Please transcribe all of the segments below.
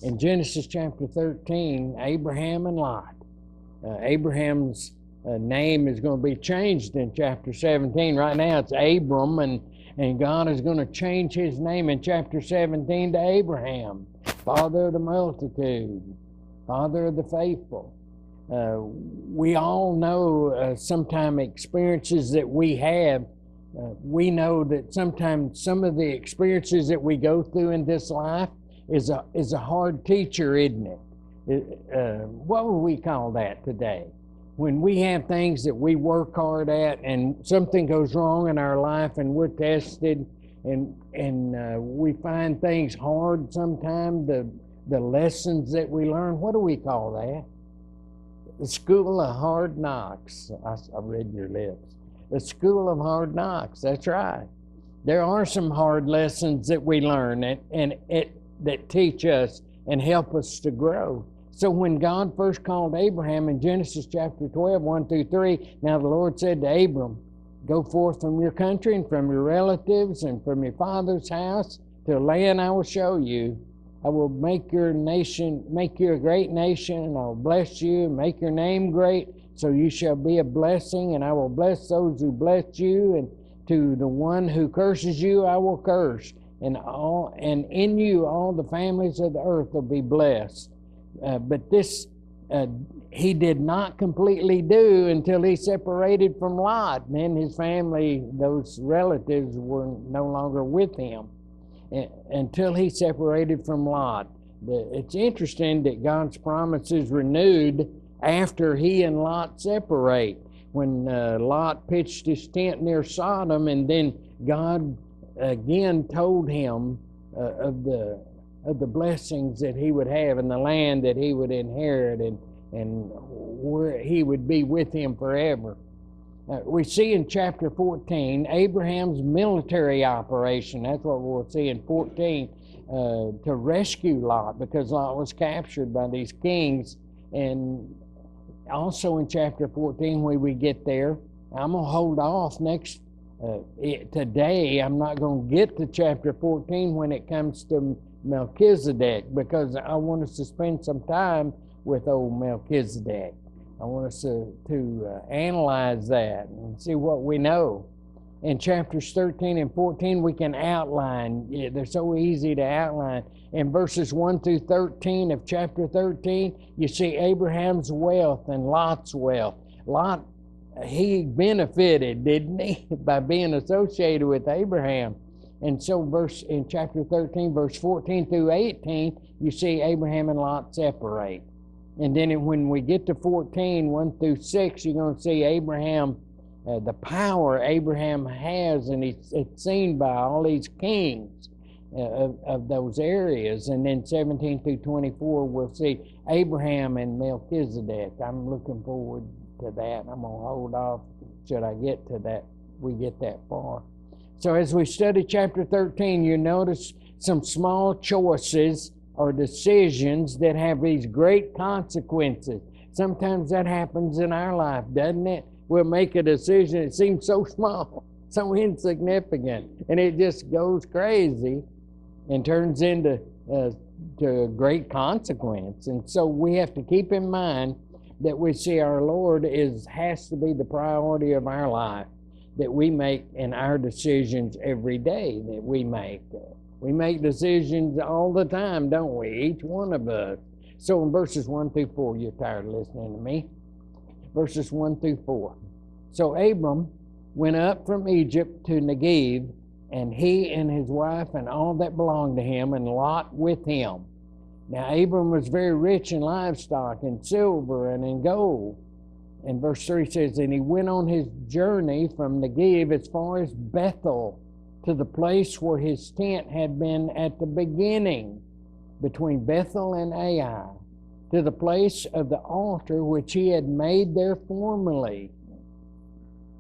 In Genesis chapter 13, Abraham and Lot. Abraham's name is going to be changed in chapter 17. Right now it's Abram, and God is going to change his name in chapter 17 to Abraham, father of the multitude, father of the faithful. We all know sometimes experiences that we have. We know that sometimes some of the experiences that we go through in this life is a hard teacher, isn't it? What would we call that today? When we have things that we work hard at and something goes wrong in our life and we're tested and we find things hard sometimes, the lessons that we learn, what do we call that? The school of hard knocks. I read your lips. The school of hard knocks, that's right. There are some hard lessons that we learn that teach us and help us to grow. So when God first called Abraham in Genesis chapter 12, 1 through 3, now the Lord said to Abram, go forth from your country and from your relatives and from your father's house to a land I will show you. I will make you a great nation, and I will bless you and make your name great, so you shall be a blessing, and I will bless those who bless you, and to the one who curses you I will curse, and in you all the families of the earth will be blessed. But this he did not completely do until he separated from Lot. And then his family, those relatives, were no longer with him until he separated from Lot. It's interesting that God's promise is renewed after he and Lot separate. When Lot pitched his tent near Sodom, and then God again told him of the blessings that he would have and the land that he would inherit and where he would be with him forever. We see in chapter 14 Abraham's military operation. That's what we'll see in 14, to rescue Lot, because Lot was captured by these kings. And also in chapter 14, when we get there, I'm going to hold off today. I'm not going to get to chapter 14 when it comes to Melchizedek, because I want us to spend some time with old Melchizedek. I want us to analyze that and see what we know. In chapters 13 and 14, we can outline. They're so easy to outline. In verses 1 through 13 of chapter 13, you see Abraham's wealth and Lot's wealth. Lot, he benefited, didn't he, by being associated with Abraham. And so in chapter 13, verse 14 through 18, you see Abraham and Lot separate. And then when we get to 14, 1 through 6, you're going to see Abraham, the power Abraham has, and it's seen by all these kings of those areas. And then 17 through 24, we'll see Abraham and Melchizedek. I'm looking forward to that. I'm going to hold off should I get to that, we get that far. So as we study chapter 13, you notice some small choices or decisions that have these great consequences. Sometimes that happens in our life, doesn't it? We'll make a decision, it seems so small, so insignificant, and it just goes crazy and turns into to a great consequence. And so we have to keep in mind that we see our Lord has to be the priority of our life, that we make in our decisions every day that we make. We make decisions all the time, don't we? Each one of us. So in verses 1 through 4, you're tired of listening to me. Verses 1 through 4. So Abram went up from Egypt to Negev, and he and his wife and all that belonged to him, and Lot with him. Now Abram was very rich in livestock, in silver, and in gold. And verse 3 says, and he went on his journey from Negev as far as Bethel, to the place where his tent had been at the beginning, between Bethel and Ai, to the place of the altar which he had made there formerly.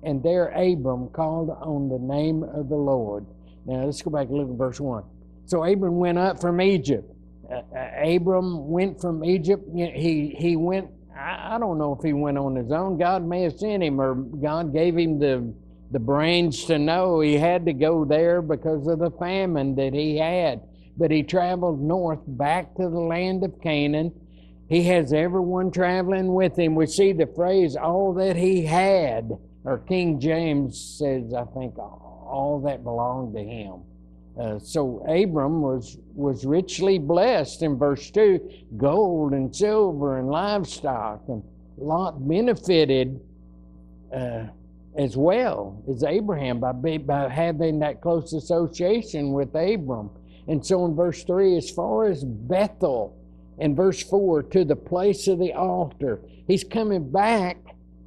And there Abram called on the name of the Lord. Now let's go back and look at verse 1. So Abram went up from Egypt. Abram went from Egypt. He went, I don't know if he went on his own. God may have sent him, or God gave him the brains to know he had to go there because of the famine that he had. but he traveled north back to the land of Canaan. He has everyone traveling with him. We see the phrase, all that he had, or King James says, I think, all that belonged to him. So Abram was richly blessed in verse 2, gold and silver and livestock. And Lot benefited as well as Abraham by having that close association with Abram. And so in verse 3, as far as Bethel, in verse 4, to the place of the altar, he's coming back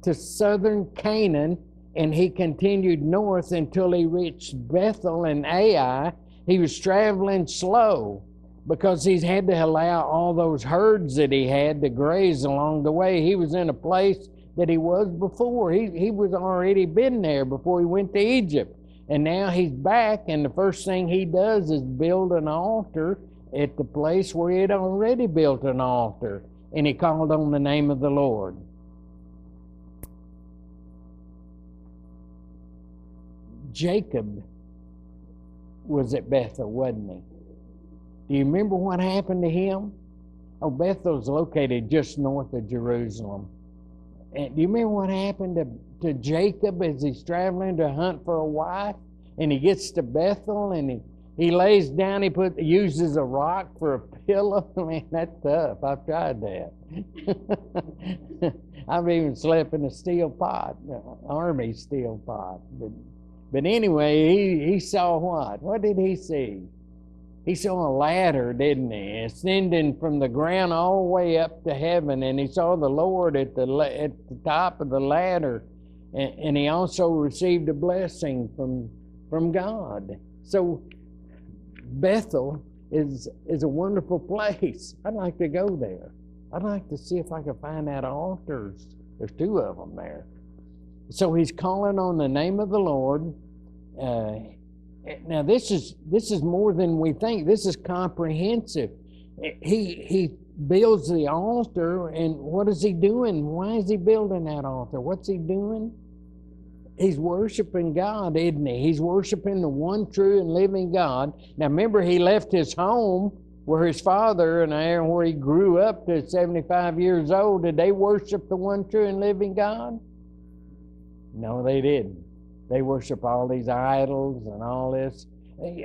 to southern Canaan, and he continued north until he reached Bethel and Ai. He was traveling slow because he's had to allow all those herds that he had to graze along the way. He was in a place that he was before. He was already been there before he went to Egypt. And now he's back, and the first thing he does is build an altar at the place where he had already built an altar. And he called on the name of the Lord. Jacob was at Bethel, wasn't he? Do you remember what happened to him? Oh, Bethel's located just north of Jerusalem. And do you remember what happened to Jacob as he's traveling to hunt for a wife? And he gets to Bethel and he lays down, uses a rock for a pillow. Man, that's tough. I've tried that. I've even slept in a steel pot, army steel pot. But anyway, he saw what? What did he see? He saw a ladder, didn't he? Ascending from the ground all the way up to heaven. And he saw the Lord at the top of the ladder. And he also received a blessing from God. So Bethel is a wonderful place. I'd like to go there. I'd like to see if I can find that altars. There's 2 of them there. So he's calling on the name of the Lord. Now this is more than we think. This is comprehensive. He builds the altar, and what is he doing? Why is he building that altar? What's he doing? He's worshiping God, isn't he? He's worshiping the one true and living God. Now remember, he left his home where his father and where he grew up to 75 years old. Did they worship the one true and living God? No, they didn't. They worship all these idols and all this.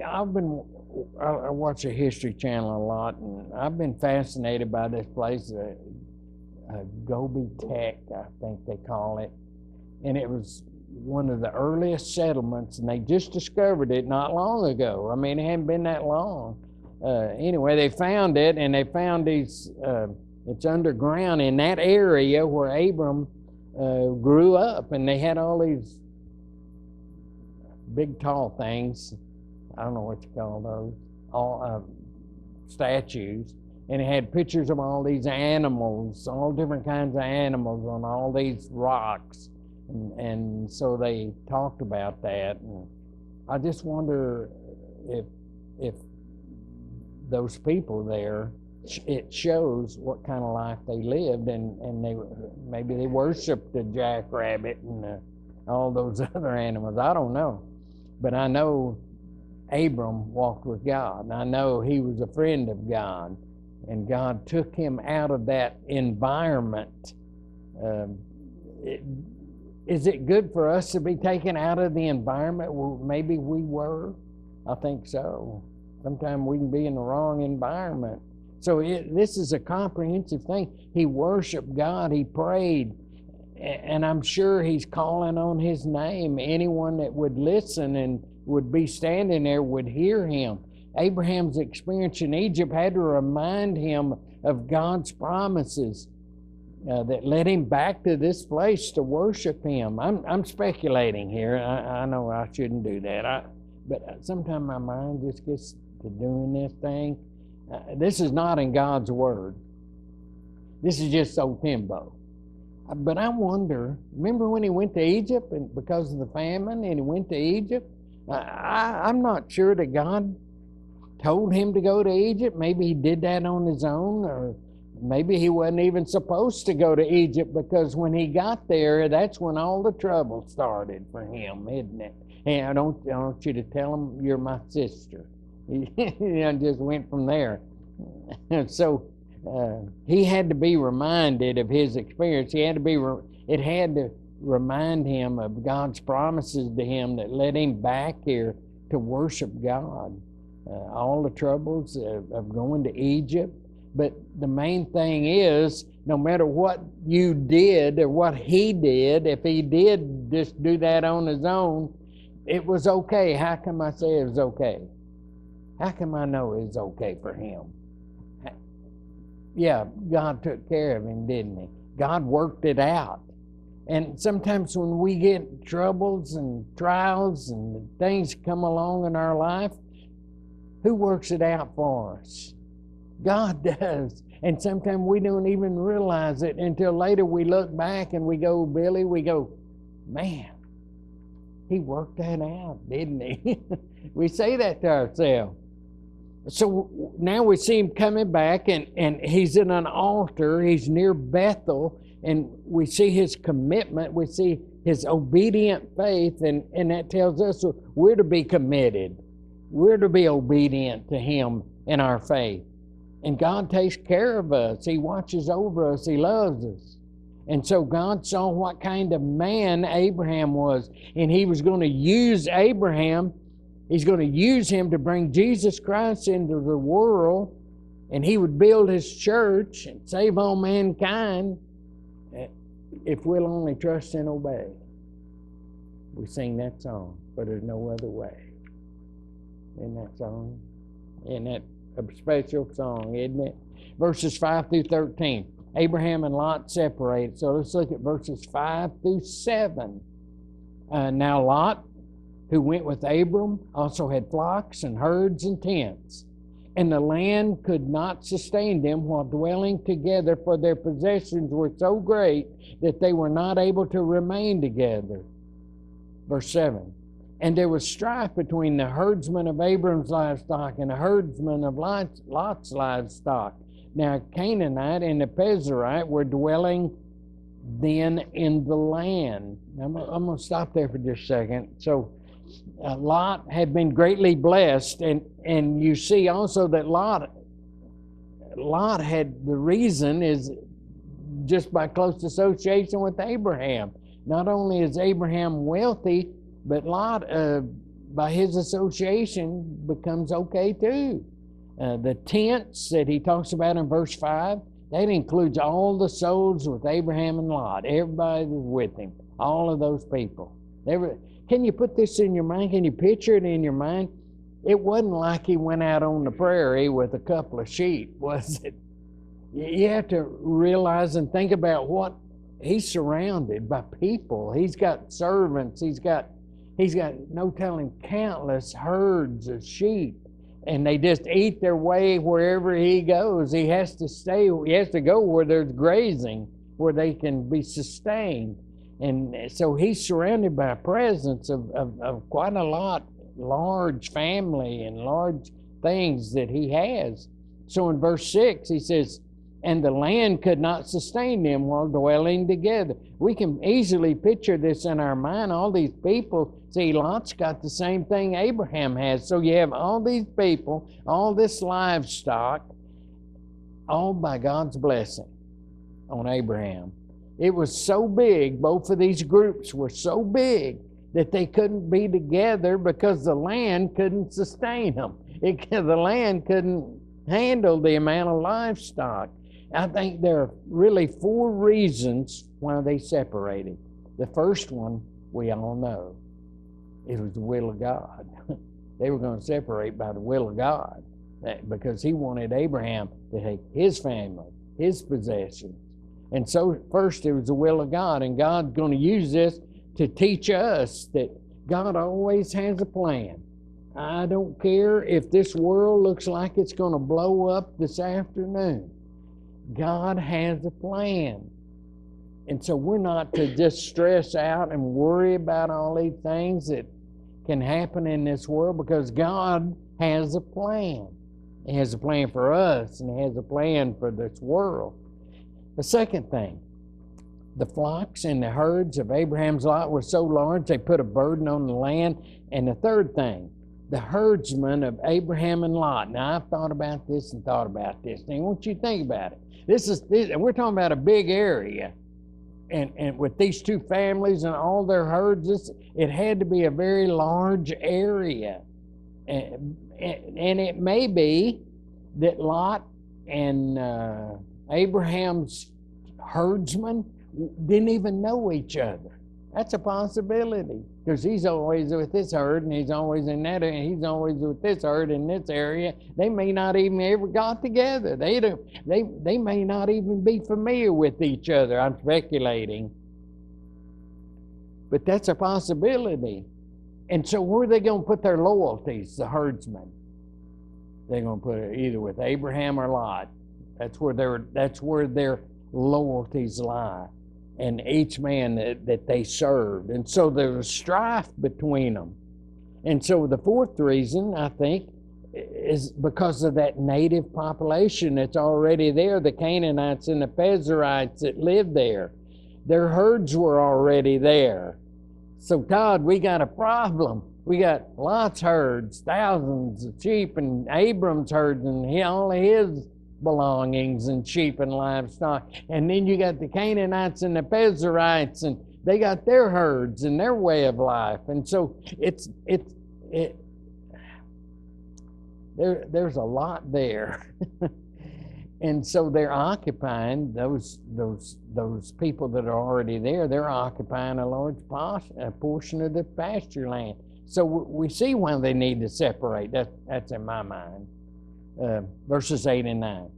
I watch a History Channel a lot, and I've been fascinated by this place, Gobi Tech, I think they call it. And it was one of the earliest settlements, and they just discovered it not long ago. I mean, it hadn't been that long. Anyway, they found it, and they found these, it's underground in that area where Abram grew up, and they had all these big tall things. I don't know what you call those, all statues, and it had pictures of all these animals, all different kinds of animals on all these rocks, and so they talked about that. And I just wonder if those people there, it shows what kind of life they lived, and maybe they worshiped the jackrabbit and all those other animals. I don't know. But I know Abram walked with God, and I know he was a friend of God, and God took him out of that environment. Is it good for us to be taken out of the environment where maybe we were? I think so. Sometimes we can be in the wrong environment. So this is a comprehensive thing. He worshiped God, he prayed, and I'm sure he's calling on his name. Anyone that would listen and would be standing there would hear him. Abraham's experience in Egypt had to remind him of God's promises that led him back to this place to worship him. I'm speculating here. I know I shouldn't do that. But sometimes my mind just gets to doing this thing. This is not in God's word. This is just so timbo. But I wonder, remember when he went to Egypt and because of the famine and he went to Egypt? I'm not sure that God told him to go to Egypt. Maybe he did that on his own, or maybe he wasn't even supposed to go to Egypt, because when he got there, that's when all the trouble started for him, isn't it? And I don't want you to tell him you're my sister. He just went from there. So he had to be reminded of his experience. It had to remind him of God's promises to him that led him back here to worship God. All the troubles of going to Egypt. But the main thing is, no matter what you did or what he did, if he did just do that on his own, it was okay. How come I say it was okay? How come I know it's okay for him? Yeah, God took care of him, didn't he? God worked it out. And sometimes when we get troubles and trials and things come along in our life, who works it out for us? God does. And sometimes we don't even realize it until later we look back and we go, Billy, man, he worked that out, didn't he? We say that to ourselves. So now we see him coming back, and he's in an altar. He's near Bethel, and we see his commitment. We see his obedient faith, and that tells us we're to be committed. We're to be obedient to him in our faith. And God takes care of us. He watches over us. He loves us. And so God saw what kind of man Abraham was, and he was going to use Abraham. He's going to use him to bring Jesus Christ into the world, and he would build his church and save all mankind if we'll only trust and obey. We sing that song, but there's no other way. Isn't that song? Isn't that a special song, isn't it? Verses 5 through 13. Abraham and Lot separated. So let's look at verses 5 through 7. Now Lot, who went with Abram, also had flocks and herds and tents. And the land could not sustain them while dwelling together, for their possessions were so great that they were not able to remain together. Verse 7. And there was strife between the herdsmen of Abram's livestock and the herdsmen of Lot's livestock. Now Canaanite and the Perizzite were dwelling then in the land. I'm going to stop there for just a second. So Lot had been greatly blessed, and you see also that Lot had, the reason is just by close association with Abraham. Not only is Abraham wealthy, but Lot, by his association, becomes okay too. The tents that he talks about in verse 5, that includes all the souls with Abraham and Lot. Everybody was with him, all of those people. Can you put this in your mind? Can you picture it in your mind? It wasn't like he went out on the prairie with a couple of sheep, was it? You have to realize and think about what he's surrounded by people. He's got servants. He's got no telling countless herds of sheep, and they just eat their way wherever he goes. He has to go where there's grazing, where they can be sustained. And so he's surrounded by a presence of quite a large family and large things that he has. So in verse 6, he says, and the land could not sustain them while dwelling together. We can easily picture this in our mind. All these people, see, Lot's got the same thing Abraham has. So you have all these people, all this livestock, all by God's blessing on Abraham. It was so big, both of these groups were so big that they couldn't be together because the land couldn't sustain them. The land couldn't handle the amount of livestock. I think there are really 4 reasons why they separated. The first one, we all know. It was the will of God. They were going to separate by the will of God because he wanted Abraham to take his family, his possessions. And so first it was the will of God, and God's going to use this to teach us that God always has a plan. I don't care if this world looks like it's going to blow up this afternoon. God has a plan. And so we're not to just stress out and worry about all these things that can happen in this world, because God has a plan. He has a plan for us, and he has a plan for this world. The second thing, the flocks and the herds of Abraham's lot were so large they put a burden on the land. And the third thing, the herdsmen of Abraham and Lot. Now, I've thought about this and thought about this. Now, I want you to think about it. And we're talking about a big area. And with these two families and all their herds, it had to be a very large area. And it may be that Lot and Abraham's herdsmen didn't even know each other. That's a possibility, because he's always with this herd and he's always in that area, and he's always with this herd in this area. They may not even ever got together. They may not even be familiar with each other. I'm speculating, but that's a possibility. And so where are they going to put their loyalties, the herdsmen? They're going to put it either with Abraham or Lot. That's where their loyalties lie, and each man that they served. And so there was strife between them. And so the fourth reason, I think, is because of that native population that's already there, the Canaanites and the Perizzites that lived there. Their herds were already there. So, God, we got a problem. We got Lot's herds, thousands of sheep, and Abram's herds, and all of his belongings and sheep and livestock. And then you got the Canaanites and the Perizzites, and they got their herds and their way of life. And so there's a lot there. And so they're occupying those people that are already there. They're occupying a large portion of the pasture land. So we see why they need to separate. That's in my mind. Verses 8 and 9.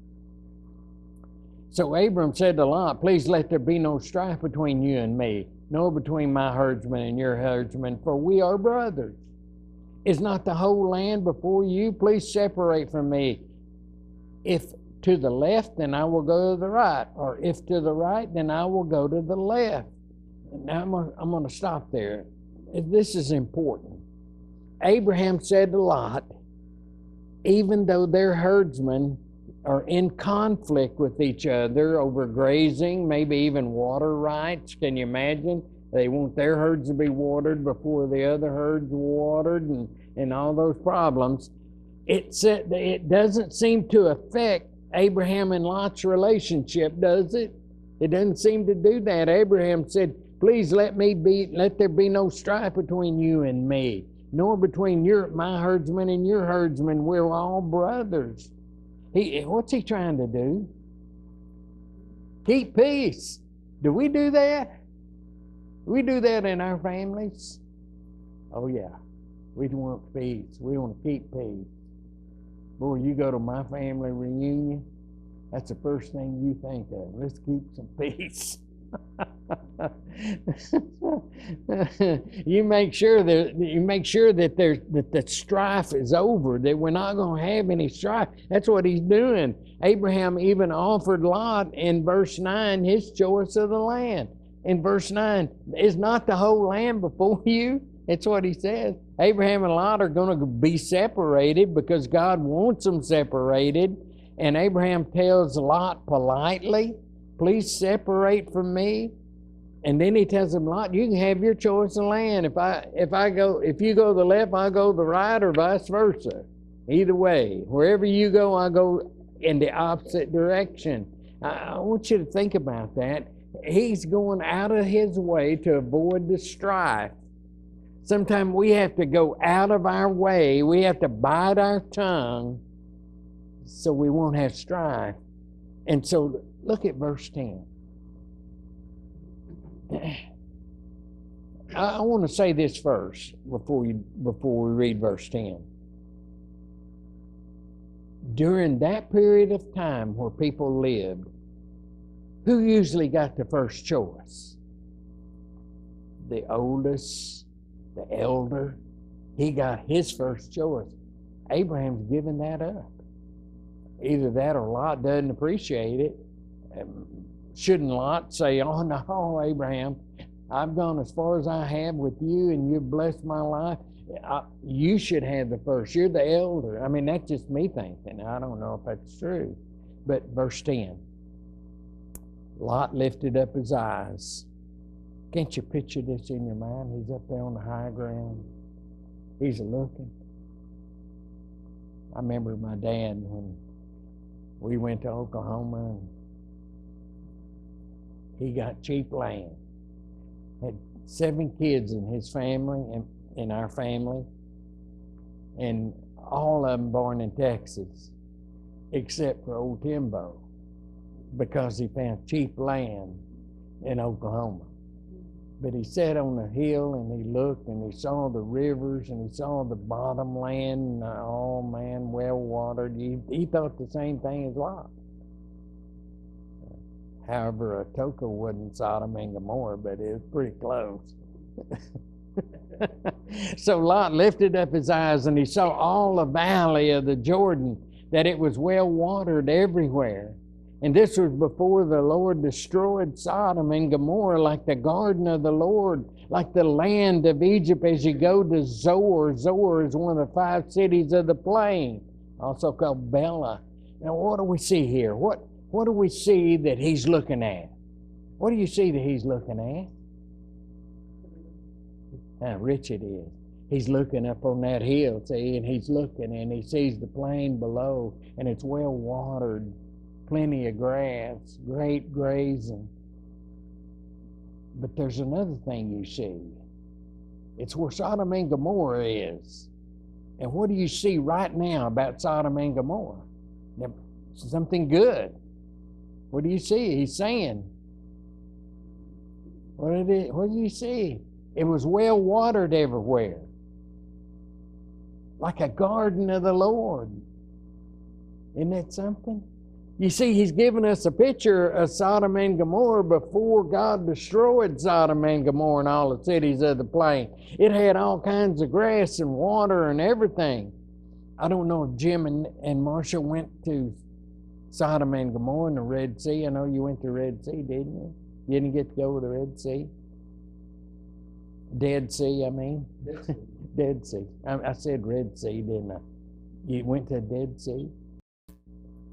So Abram said to Lot, please let there be no strife between you and me, nor between my herdsmen and your herdsmen, for we are brothers. Is not the whole land before you? Please separate from me. If to the left, then I will go to the right, or if to the right, then I will go to the left. Now I'm going to stop there. This is important. Abraham said to Lot, even though their herdsmen are in conflict with each other over grazing, maybe even water rights, can you imagine? They want their herds to be watered before the other herds were watered, and all those problems. It doesn't seem to affect Abraham and Lot's relationship, does it? It doesn't seem to do that. Abraham said, please let there be no strife between you and me, nor between my herdsmen and your herdsmen. We're all brothers. What's he trying to do? Keep peace. Do we do that? Do we do that in our families? Oh yeah. We want peace. We want to keep peace. Boy, you go to my family reunion, that's the first thing you think of. Let's keep some peace. You make sure that the strife is over, that we're not going to have any strife. That's what he's doing. Abraham even offered Lot in verse 9 his choice of the land. In verse 9, is not the whole land before you? It's what he says. Abraham and Lot are going to be separated because God wants them separated. And Abraham tells Lot politely, please separate from me. And then he tells him, Lot, you can have your choice of land. If you go to the left, I'll go to the right, or vice versa. Either way, wherever you go, I'll go in the opposite direction. I want you to think about that. He's going out of his way to avoid the strife. Sometimes we have to go out of our way. We have to bite our tongue so we won't have strife. And so look at verse 10. I want to say this first before we read verse 10. During that period of time where people lived, who usually got the first choice? The oldest, the elder. He got his first choice. Abraham's given that up. Either that or Lot doesn't appreciate it. Shouldn't Lot say, oh no, Abraham, I've gone as far as I have with you and you've blessed my life. You should have the first. You're the elder. I mean, that's just me thinking. I don't know if that's true. But verse 10, Lot lifted up his eyes. Can't you picture this in your mind? He's up there on the high ground. He's looking. I remember my dad when we went to Oklahoma, and he got cheap land. Had 7 kids in his family and in our family, and all of them born in Texas, except for old Timbo, because he found cheap land in Oklahoma. But he sat on the hill and he looked and he saw the rivers and he saw the bottom land, and oh man, well watered. He thought the same thing as Lot. However, Cooke wasn't Sodom and Gomorrah, but it was pretty close. So Lot lifted up his eyes and he saw all the valley of the Jordan, that it was well watered everywhere. And this was before the Lord destroyed Sodom and Gomorrah, like the garden of the Lord, like the land of Egypt as you go to Zoar. Zoar is one of the 5 cities of the plain, also called Bela. Now what do we see here? What do we see that he's looking at? What do you see that he's looking at? How rich it is. He's looking up on that hill, see, and he's looking and he sees the plain below, and it's well watered, plenty of grass, great grazing. But there's another thing you see. It's where Sodom and Gomorrah is. And what do you see right now about Sodom and Gomorrah? Something good. What do you see? He's saying, what do you see? It was well watered everywhere, like a garden of the Lord. Isn't that something? You see, he's given us a picture of Sodom and Gomorrah before God destroyed Sodom and Gomorrah and all the cities of the plain. It had all kinds of grass and water and everything. I don't know if Jim and Marcia went to Sodom and Gomorrah and the Red Sea. I know you went to the Red Sea, didn't you? You didn't get to go to the Red Sea? Dead Sea, I mean. Dead Sea. I said Red Sea, didn't I? You went to the Dead Sea?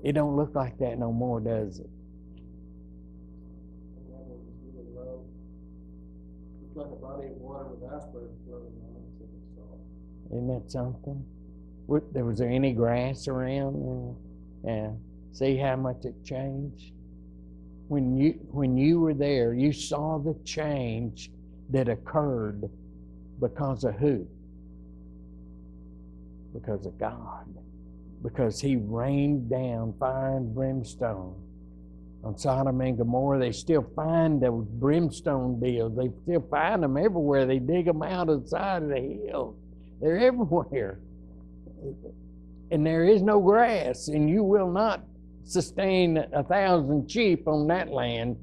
It don't look like that no more, does it? It's like a body of water with icebergs floating on it. Isn't that something? Was there any grass around? Yeah. See how much it changed? When you were there, you saw the change that occurred because of who? Because of God. Because he rained down fire and brimstone on Sodom and Gomorrah. They still find those brimstone deals. They still find them everywhere. They dig them out of the side of the hill. They're everywhere. And there is no grass, and you will not sustain 1,000 sheep on that land.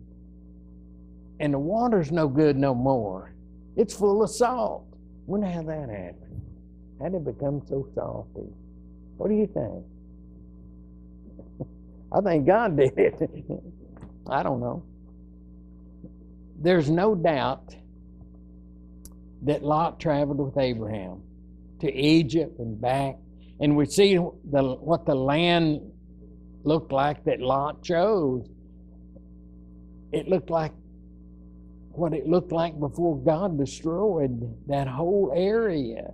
And the water's no good no more. It's full of salt. Wonder how that happened. How did it become so salty? What do you think? I think God did it. I don't know. There's no doubt that Lot traveled with Abraham to Egypt and back, and we see what the land looked like that Lot chose. It looked like what it looked like before God destroyed that whole area.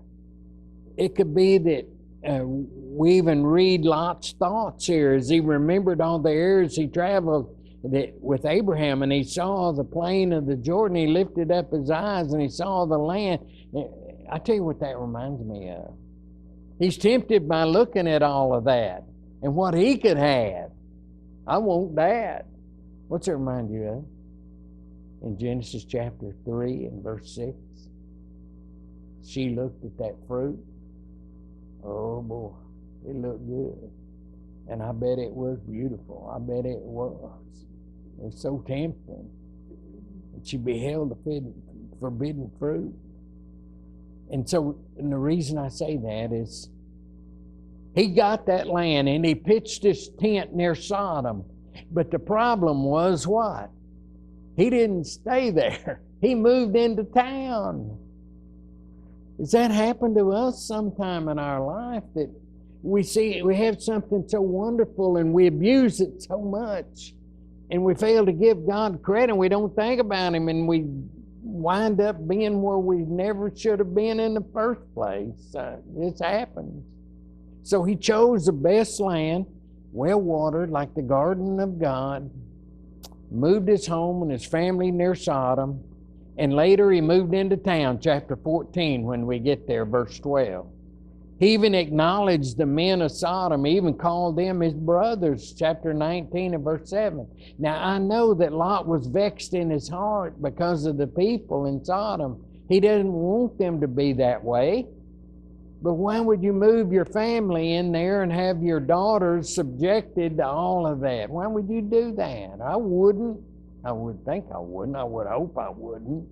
It could be that we even read Lot's thoughts here as he remembered all the areas he traveled with Abraham, and he saw the plain of the Jordan. He lifted up his eyes and he saw the land. I tell you what that reminds me of. He's tempted by looking at all of that and what he could have. I want that. What's it remind you of? In Genesis chapter 3 and verse 6, she looked at that fruit. Oh boy, it looked good. And I bet it was beautiful. I bet it was. It was so tempting. And she beheld the forbidden fruit. And the reason I say that is he got that land and he pitched his tent near Sodom. But the problem was what? He didn't stay there. He moved into town. Does that happen to us sometime in our life, that we have something so wonderful and we abuse it so much, and we fail to give God credit, and we don't think about him, and we wind up being where we never should have been in the first place? This happens. So he chose the best land, well watered, like the garden of God, moved his home and his family near Sodom, and later he moved into town, chapter 14, when we get there, verse 12. He even acknowledged the men of Sodom. He even called them his brothers, chapter 19 and verse 7. Now, I know that Lot was vexed in his heart because of the people in Sodom. He doesn't want them to be that way. But why would you move your family in there and have your daughters subjected to all of that? Why would you do that? I wouldn't. I would think I wouldn't. I would hope I wouldn't.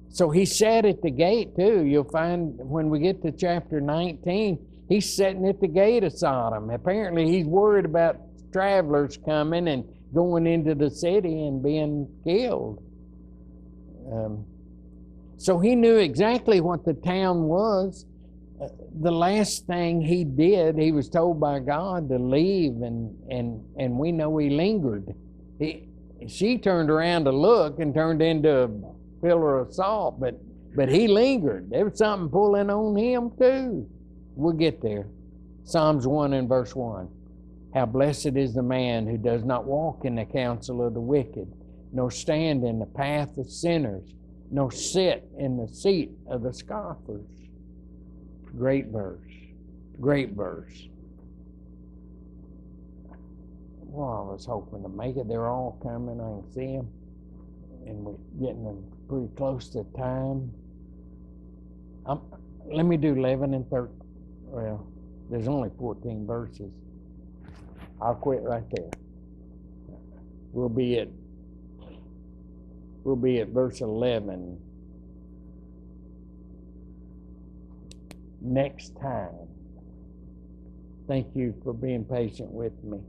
So he sat at the gate too. You'll find when we get to chapter 19, he's sitting at the gate of Sodom. Apparently he's worried about travelers coming and going into the city and being killed. So he knew exactly what the town was. The last thing he did, he was told by God to leave, and we know he lingered. She turned around to look and turned into a pillar of salt, but he lingered. There was something pulling on him too. We'll get there. Psalms 1 and verse 1. How blessed is the man who does not walk in the counsel of the wicked, nor stand in the path of sinners, nor sit in the seat of the scoffers. Great verse. Great verse. Well, I was hoping to make it. They're all coming. I can see them. And we're getting them pretty close to time. Let me do 11 and 13. Well, there's only 14 verses. I'll quit right there. We'll be at verse 11 next time. Thank you for being patient with me.